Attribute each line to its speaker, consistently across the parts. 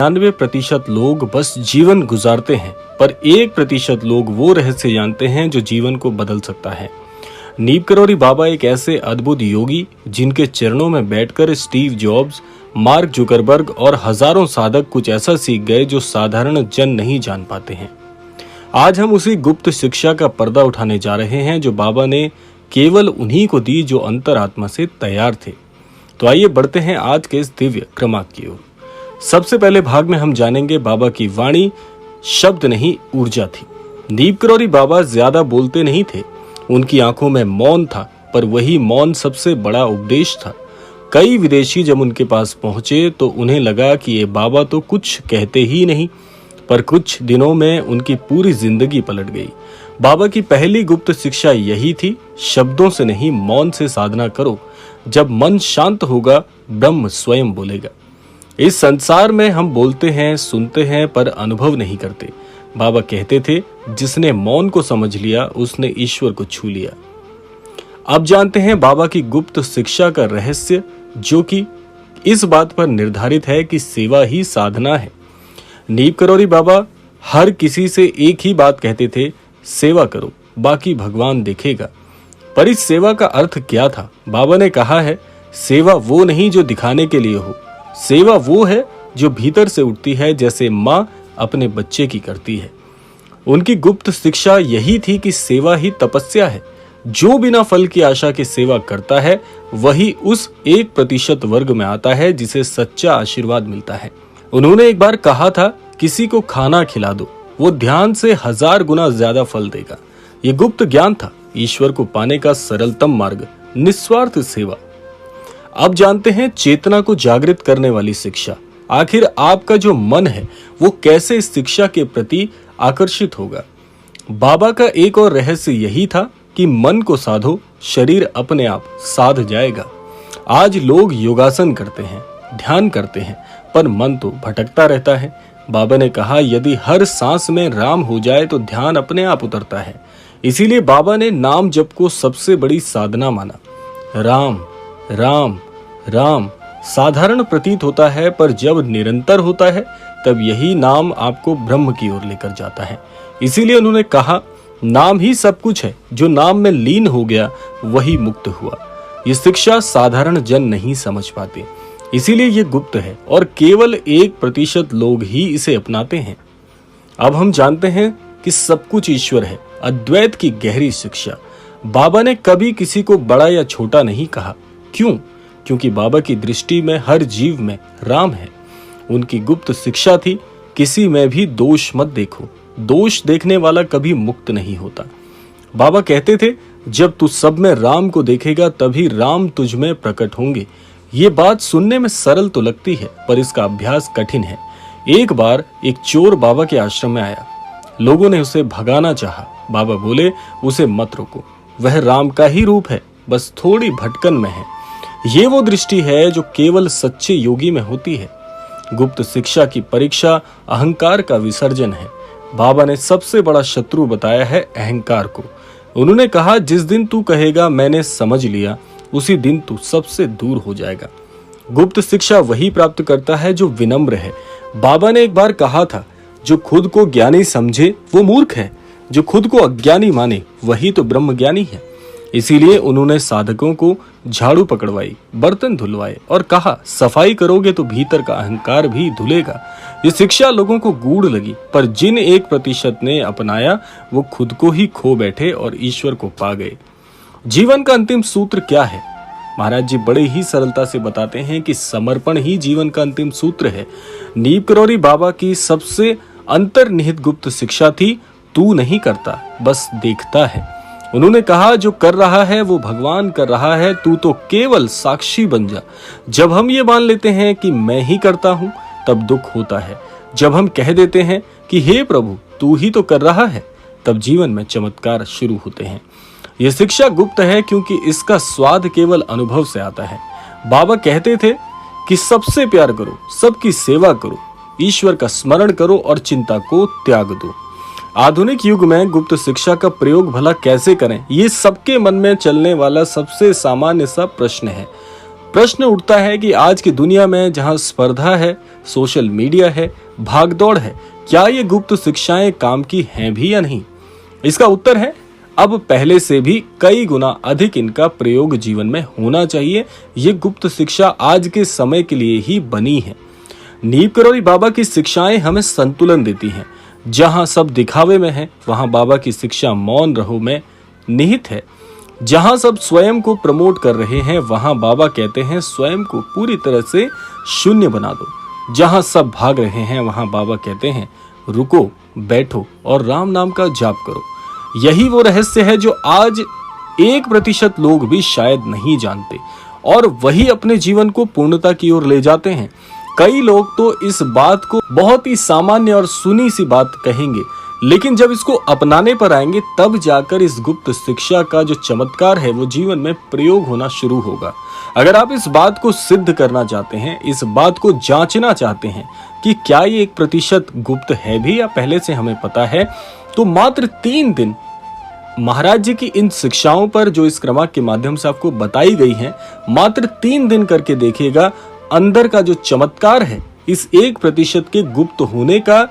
Speaker 1: 99% लोग बस जीवन गुजारते हैं, पर 1% लोग वो रहस्य जानते हैं जो जीवन को बदल सकता है। नीम करौरी बाबा एक ऐसे अद्भुत योगी जिनके चरणों में बैठकर स्टीव जॉब्स, मार्क जुकरबर्ग और हजारों साधक कुछ ऐसा सीख गए जो साधारण जन नहीं जान पाते हैं। आज हम उसी गुप्त शिक्षा का पर्दा उठाने जा रहे हैं जो बाबा ने केवल उन्हीं को दी जो अंतरात्मा से तैयार थे। तो आइए बढ़ते हैं आज के इस दिव्य क्रमांक की ओर। सबसे पहले भाग में हम जानेंगे बाबा की वाणी शब्द नहीं ऊर्जा थी। नीम करौरी बाबा ज्यादा बोलते नहीं थे, उनकी आंखों में मौन था, पर वही मौन सबसे बड़ा उपदेश था। कई विदेशी जब उनके पास पहुंचे तो उन्हें लगा कि ये बाबा तो कुछ कहते ही नहीं, पर कुछ दिनों में उनकी पूरी जिंदगी पलट गई। बाबा की पहली गुप्त शिक्षा यही थी, शब्दों से नहीं मौन से साधना करो। जब मन शांत होगा ब्रह्म स्वयं बोलेगा। इस संसार में हम बोलते हैं, सुनते हैं, पर अनुभव नहीं करते। बाबा कहते थे, जिसने मौन को समझ लिया उसने ईश्वर को छू लिया। अब जानते हैं बाबा की गुप्त शिक्षा का रहस्य, जो कि इस बात पर निर्धारित है कि सेवा ही साधना है। नीम करौरी बाबा हर किसी से एक ही बात कहते थे, सेवा करो, बाकी भगवान देखेगा। पर इस सेवा का अर्थ क्या था? बाबा ने कहा है, सेवा वो नहीं जो दिखाने के लिए हो, सेवा वो है जो भीतर से उठती है, जैसे माँ अपने बच्चे की करती है। उनकी गुप्त शिक्षा यही थी कि सेवा ही तपस्या है। जो बिना फल की आशा की सेवा करता है वही उस 1% वर्ग में आता है जिसे सच्चा आशीर्वाद मिलता है। उन्होंने एक बार कहा था, किसी को खाना खिला दो, वो ध्यान से 1000 गुना ज्यादा फल देगा। ये गुप्त ज्ञान था, ईश्वर को पाने का सरलतम मार्ग, निस्वार्थ सेवा। अब जानते हैं चेतना को जागृत करने वाली शिक्षा। आखिर आपका जो मन है वो कैसे इस शिक्षा के प्रति आकर्षित होगा? बाबा का एक और रहस्य यही था कि मन को साधो, शरीर अपने आप साध जाएगा। आज लोग योगासन करते हैं, ध्यान करते हैं, पर मन तो भटकता रहता है। बाबा ने कहा, यदि हर सांस में राम हो जाए तो ध्यान अपने आप उतरता है। इसीलिए बाबा ने नाम जप को सबसे बड़ी साधना माना। राम राम राम साधारण प्रतीत होता है, पर जब निरंतर होता है तब यही नाम आपको ब्रह्म की ओर लेकर जाता है। इसीलिए उन्होंने कहा, नाम ही सब कुछ है, जो नाम में लीन हो गया वही मुक्त हुआ। ये शिक्षा साधारण जन नहीं समझ पाते, इसीलिए ये गुप्त है और केवल 1% लोग ही इसे अपनाते हैं। अब हम जानते हैं कि सब कुछ ईश्वर है, अद्वैत की गहरी शिक्षा। बाबा ने कभी किसी को बड़ा या छोटा नहीं कहा। क्यों? क्योंकि बाबा की दृष्टि में हर जीव में राम है। उनकी गुप्त शिक्षा थी, किसी में भी दोष मत देखो, दोष देखने वाला कभी मुक्त नहीं होता। बाबा कहते थे, जब तू सब में राम को देखेगा तभी राम तुझ में प्रकट होंगे। ये बात सुनने में सरल तो लगती है, पर इसका अभ्यास कठिन है। एक बार एक चोर बाबा के आश्रम में आया। लोगों ने उसे भगाना चाहा। बाबा बोले, उसे मत रोको, वह राम का ही रूप है, बस थोड़ी भटकन में है। ये वो दृष्टि है जो केवल सच्चे योगी में होती है। गुप्त शिक्षा की परीक्षा अहंकार का विसर्जन है। बाबा ने सबसे बड़ा शत्रु बताया है अहंकार को। उन्होंने कहा, जिस दिन तू कहेगा मैंने समझ लिया, उसी दिन तू सबसे दूर हो जाएगा। गुप्त शिक्षा वही प्राप्त करता है जो विनम्र है। बाबा ने एक बार कहा था, जो खुद को ज्ञानी समझे वो मूर्ख है, जो खुद को अज्ञानी माने वही तो ब्रह्म ज्ञानी है। इसीलिए उन्होंने साधकों को झाड़ू पकड़वाई, बर्तन धुलवाए और कहा, सफाई करोगे तो भीतर का अहंकार भी धुलेगा। ये शिक्षा लोगों को गूढ़ लगी, पर जिन 1% ने अपनाया वो खुद को ही खो बैठे और ईश्वर को पा गए। जीवन का अंतिम सूत्र क्या है? महाराज जी बड़े ही सरलता से बताते हैं कि समर्पण ही जीवन का अंतिम सूत्र है। नीम करौरी बाबा की सबसे अंतर्निहित गुप्त शिक्षा थी, तू नहीं करता, बस देखता है। उन्होंने कहा, जो कर रहा है वो भगवान कर रहा है, तू तो केवल साक्षी बन जा। जब हम ये मान लेते हैं कि मैं ही करता हूँ तब दुख होता है। जब हम कह देते हैं कि हे प्रभु तू ही तो कर रहा है, तब जीवन में चमत्कार शुरू होते हैं। यह शिक्षा गुप्त है क्योंकि इसका स्वाद केवल अनुभव से आता है। बाबा कहते थे कि सबसे प्यार करो, सबकी सेवा करो, ईश्वर का स्मरण करो और चिंता को त्याग दो। आधुनिक युग में गुप्त शिक्षा का प्रयोग भला कैसे करें, ये सबके मन में चलने वाला सबसे सामान्य सा प्रश्न है। प्रश्न उठता है कि आज की दुनिया में जहां स्पर्धा है, सोशल मीडिया है, भागदौड़ है, क्या ये गुप्त शिक्षाएं काम की हैं भी या नहीं? इसका उत्तर है अब पहले से भी कई गुना अधिक इनका प्रयोग जीवन में होना चाहिए। ये गुप्त शिक्षा आज के समय के लिए ही बनी है। नीम करौरी बाबा की शिक्षाएं हमें संतुलन देती हैं। जहां सब दिखावे में है, वहां बाबा की शिक्षा मौन रहो में निहित है। जहां सब स्वयं को प्रमोट कर रहे हैं, वहां बाबा कहते हैं स्वयं को पूरी तरह से शून्य बना दो। जहां सब भाग रहे हैं, वहां बाबा कहते हैं रुको, बैठो और राम नाम का जाप करो। यही वो रहस्य है जो आज 1% लोग भी शायद नहीं जानते, और वही अपने जीवन को पूर्णता की ओर ले जाते हैं। कई लोग तो इस बात को बहुत ही सामान्य और सुनी सी बात कहेंगे, लेकिन जब इसको अपनाने पर आएंगे तब जाकर इस गुप्त शिक्षा का जो चमत्कार है वो जीवन में प्रयोग होना शुरू होगा। अगर आप इस बात को सिद्ध करना चाहते हैं, इस बात को जांचना चाहते हैं कि क्या ये 1% गुप्त है भी या पहले से हमें पता है, तो मात्र 3 दिन महाराज जी की इन शिक्षाओं पर जो इस क्रमांक के माध्यम से आपको बताई गई हैं, मात्र 3 दिन करके देखिएगा, अंदर का जो चमत्कार है, इस 1% के गुप्त होने का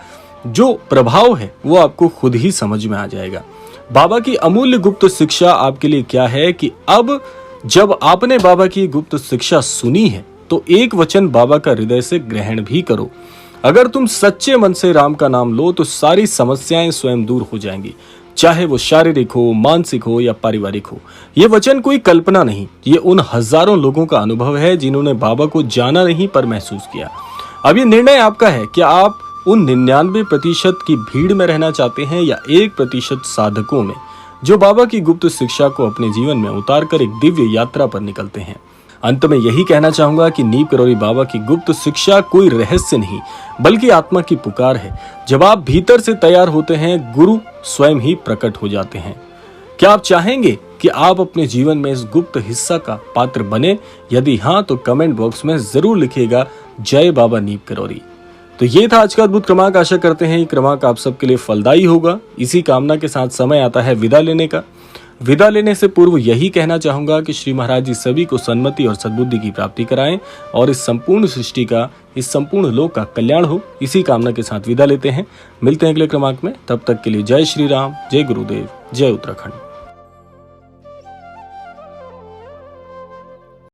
Speaker 1: जो प्रभाव है वो आपको खुद ही समझ में आ जाएगा। बाबा की अमूल्य गुप्त शिक्षा आपके लिए क्या है कि अब जब आपने बाबा की गुप्त शिक्षा सुनी है तो एक वचन बाबा का हृदय से ग्रहण भी करो। अगर तुम सच्चे मन से राम का नाम लो तो सारी समस्याएं स्वयं दूर हो जाएंगी, चाहे वो शारीरिक हो, मानसिक हो या पारिवारिक हो। ये वचन कोई कल्पना नहीं, ये उन हजारों लोगों का अनुभव है जिन्होंने बाबा को जाना नहीं पर महसूस किया। अब ये निर्णय आपका है कि आप उन 99% की भीड़ में रहना चाहते हैं या 1% साधकों में जो बाबा की गुप्त शिक्षा को अपने जीवन में उतारकर एक दिव्य यात्रा पर निकलते हैं। अंत में यही कहना चाहूंगा कि नीम करौरी बाबा की गुप्त शिक्षा कोई रहस्य नहीं बल्कि आत्मा की पुकार है। जब आप भीतर से तैयार होते हैं, गुरु स्वयं ही प्रकट हो जाते हैं। क्या आप चाहेंगे कि आप अपने जीवन में इस गुप्त हिस्सा का पात्र बने? यदि हाँ, तो कमेंट बॉक्स में जरूर लिखिएगा जय बाबा नीम करौरी। तो ये था आज का अद्भुत क्रमांक। आशा करते हैं ये क्रमांक आप सबके लिए फलदायी होगा। इसी कामना के साथ समय आता है विदा लेने का। विदा लेने से पूर्व यही कहना चाहूंगा कि श्री महाराज जी सभी को सन्मति और सद्बुद्धि की प्राप्ति कराएं और इस संपूर्ण सृष्टि का, इस संपूर्ण लोक का कल्याण हो। इसी कामना के साथ विदा लेते हैं। मिलते हैं अगले क्रमांक में। तब तक के लिए जय श्री राम, जय गुरुदेव, जय उत्तराखंड।